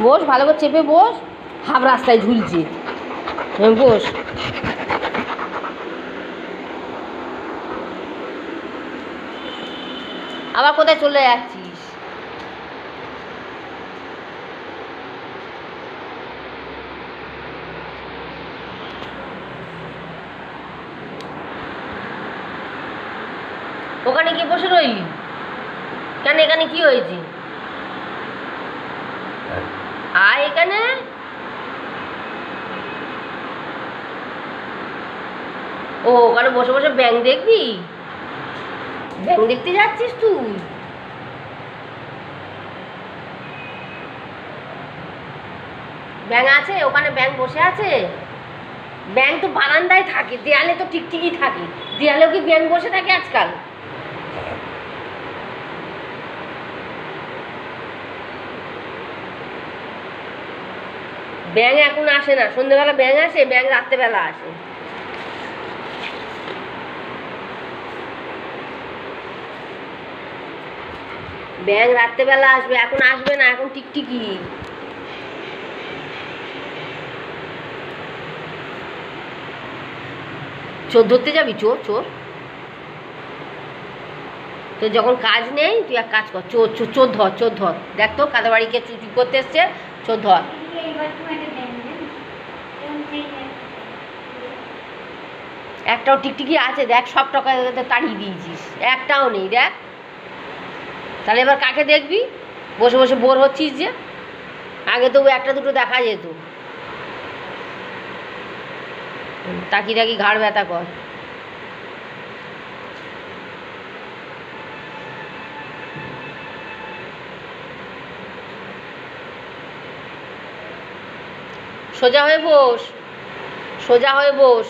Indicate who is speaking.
Speaker 1: বস, ভালো করে চেপে বস। হাফ রাস্তায় ঝুলছে। বস। আবার কোথায় চলে যাচ্ছিস? ওখানে গিয়ে বসে রইলি কেন? এখানে কি হয়েছে? আয় এখানে। ও, ওখানে বসে বসে ব্যাঙ দেখবি? ব্যাঙ দেখতে যাচ্ছিস তুই? ব্যাঙ আছে ওখানে? ব্যাঙ বসে আছে? ব্যাঙ তো বারান্দায় থাকে, দেয়ালে তো টিকটিকি থাকে। দেয়ালেও কি ব্যাঙ বসে থাকে আজকাল? ব্যাঙ এখন আসে না। সন্ধ্যেবেলা ব্যাঙ আসে? ব্যাঙ রাত্রেবেলা আসে। ব্যাঙ রাত্রেবেলা আসবে, এখন আসবে না। এখন টিকটিকি। চোর ধরতে যাবি? চোর? চোর তো যখন কাজ নেই তুই এক কাজ কর, চোর চোর চোর ধর, চোর ধর। দেখ তো কাদের বাড়িকে চুরি করতে এসছে, চোর ধর। একটাও টিকটিকি আছে? দেখ, সব টাকা তাড়িয়ে দিয়েছিস, একটাও নেই। দেখ তাহলে এবার কাকে দেখবি? বসে বসে বোর হচ্ছিস যে। আগে তো একটা দুটো দেখা যেত। তাকি তাকি ঘাড় ব্যথা কর। সোজা হয়ে বস, সোজা হয়ে বস।